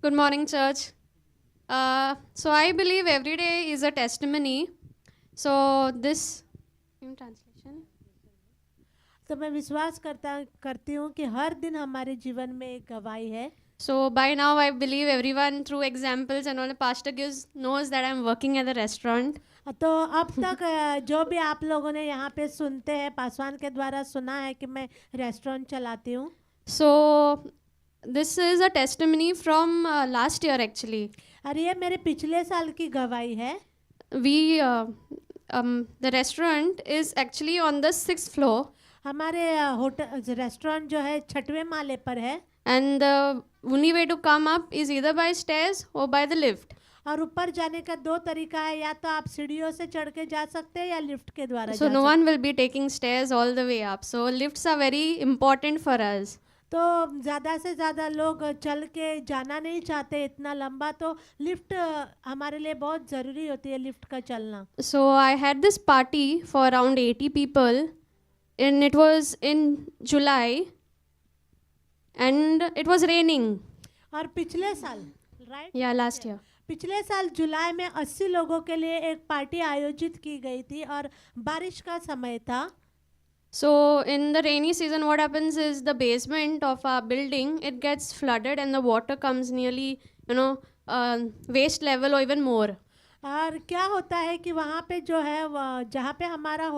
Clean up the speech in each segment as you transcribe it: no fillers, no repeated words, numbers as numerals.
Good morning, church. So I believe every day is a testimony. So this in translation. तो मैं विश्वास करती हूँ कि हर दिन हमारे जीवन में एक गवाही है. So by now I believe everyone through examples and all the pastor gives knows that I'm working at the restaurant. तो अब तक जो भी आप लोगों ने यहाँ पे सुनते हैं, पासवान के द्वारा सुना है कि मैं रेस्टोरेंट चलाती हूँ. So this is a testimony from last year actually. और ये मेरे पिछले साल की गवाही है. We the restaurant is actually on the 6th floor. हमारे होटल रेस्टोरेंट जो है 6वें माले पर है. And the only way to come up is either by stairs or by the lift. और ऊपर जाने का 2 तरीका है, या तो आप सीढ़ियों से चढ़ के जा सकते हैं या लिफ्ट के द्वारा So जा no सकते one will be taking stairs all the way up. So lifts are very important for us. तो ज़्यादा से ज़्यादा लोग चल के जाना नहीं चाहते इतना लंबा, तो लिफ्ट हमारे लिए बहुत ज़रूरी होती है, लिफ्ट का चलना. So I had this party for around 80 people, and it was in July, and it was raining. और पिछले साल राइट Yeah, last year. पिछले साल जुलाई में 80 लोगों के लिए एक पार्टी आयोजित की गई थी और बारिश का समय था. So in the rainy season, what happens is the basement of our building, it gets flooded and the water comes nearly, waist level or even more. और क्या होता है कि वहाँ पे जो है जहाँ पे हमारा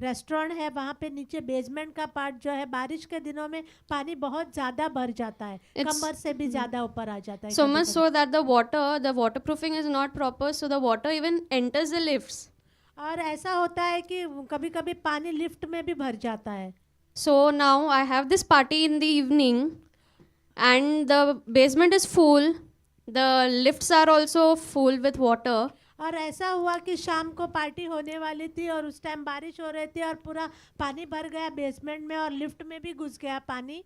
रेस्टोरेंट है, वहाँ पे नीचे बेसमेंट का पार्ट जो है, बारिश के दिनों में पानी बहुत ज़्यादा भर जाता है, कमर से भी ज़्यादा ऊपर आ जाता है. So much so that the waterproofing is not proper, so the water even enters the lifts. और ऐसा होता है कि कभी कभी पानी लिफ्ट में भी भर जाता है. So now I have this party in the evening, and the basement is full. The lifts are also full with water. और ऐसा हुआ कि शाम को पार्टी होने वाली थी और उस टाइम बारिश हो रही थी और पूरा पानी भर गया बेसमेंट में और लिफ्ट में भी घुस गया पानी.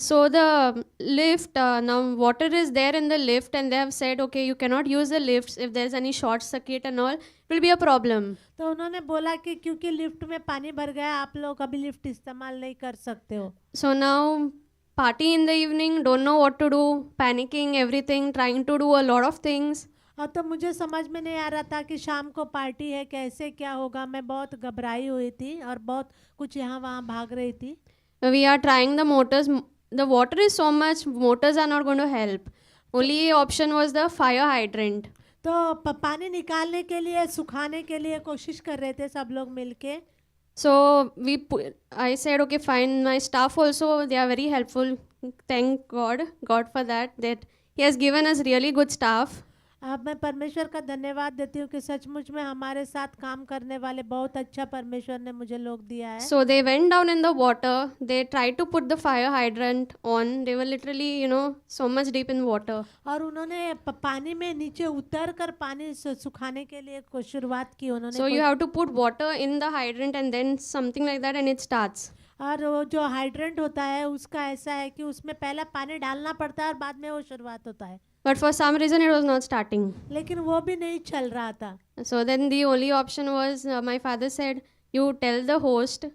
So the lift, now water is there in the lift, and they have said, okay, you cannot use the lifts if there's any short circuit and all, it will be a problem. तो उन्होंने बोला कि क्योंकि lift में पानी भर गया, आप लोग अभी लिफ्ट इस्तेमाल नहीं कर सकते हो. So now party in the evening, don't know what to do, panicking, everything, trying to do a lot of things. और तो मुझे समझ में नहीं आ रहा था कि शाम को पार्टी है, कैसे क्या होगा. मैं बहुत घबराई हुई थी और बहुत कुछ यहाँ वहाँ भाग रही थी. We are trying the motors. The water is so much, motors are not going to help. Only option was the fire hydrant. तो पानी निकालने के लिए, सुखाने के लिए कोशिश कर रहे थे सब लोग मिलके. So I said, okay, fine. My staff also, they are very helpful. Thank God for that. That He has given us really good staff. अब मैं परमेश्वर का धन्यवाद देती हूँ कि सचमुच में हमारे साथ काम करने वाले बहुत अच्छा परमेश्वर ने मुझे लोग दिया है. So they went down in the water. They tried to put the fire hydrant on. They were literally, so much deep in water. और उन्होंने पानी में नीचे उतर कर पानी सुखाने के लिए शुरुआत की उन्होंने. So you have to put water in the hydrant and then something like that, and it starts. और वो जो हाइड्रेंट होता है उसका ऐसा है कि उसमें पहले पानी डालना पड़ता है और बाद में वो शुरुआत होता है. But for some reason it was not starting. लेकिन वो भी नहीं चल रहा था. So then the only option was, my father said, you tell the host,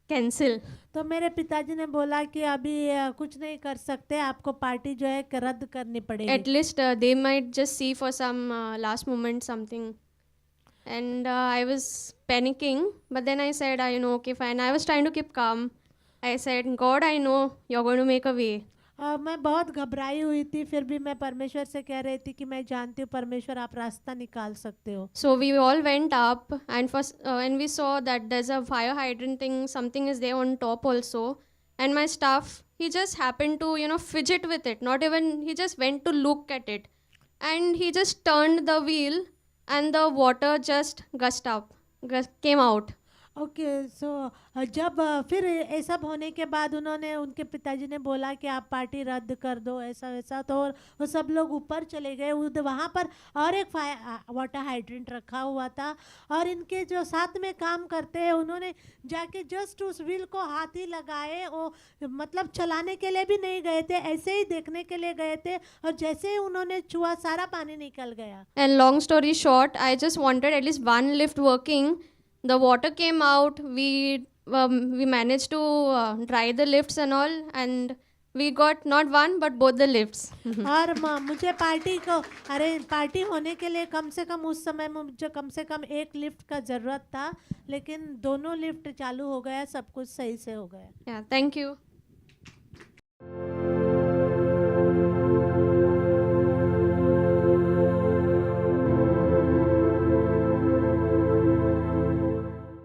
cancel. तो मेरे पिताजी ने बोला कि अभी कुछ नहीं कर सकते, आपको पार्टी जो है रद्द करनी पड़ेगी. At least they might just see for some last moment something. And I was panicking, but then I said, okay, fine. I was trying to keep calm. I said, God, I know you're going to make a way. मैं बहुत घबराई हुई थी, फिर भी मैं परमेश्वर से कह रही थी कि मैं जानती हूँ परमेश्वर आप रास्ता निकाल सकते हो. So we all went up, and when we saw that there's a fire hydrant thing, something is there on top also, and my staff, he just happened to fidget with it. Not even, he just went to look at it, and he just turned the wheel, and the water just came out. Okay so जब फिर ये सब होने के बाद उन्होंने, उनके पिताजी ने बोला कि आप पार्टी रद्द कर दो, ऐसा वैसा. तो वो सब लोग ऊपर चले गए. वहाँ पर और एक वाटर हाइड्रेंट रखा हुआ था और इनके जो साथ में काम करते हैं उन्होंने जाके जस्ट उस व्हील को हाथ ही लगाए. वो मतलब चलाने के लिए भी नहीं गए थे, ऐसे ही देखने के लिए गए थे और जैसे ही उन्होंने छुआ सारा पानी निकल गया. And long story short, I just wanted at least one lift working. The water came out. We managed to dry the lifts and all, and we got not one but both the lifts. और मुझे party होने के लिए कम से कम उस समय में मुझे कम से कम एक लिफ्ट का ज़रूरत था, लेकिन दोनों लिफ्ट चालू हो गया, सब कुछ सही से हो गया। Yeah, thank you.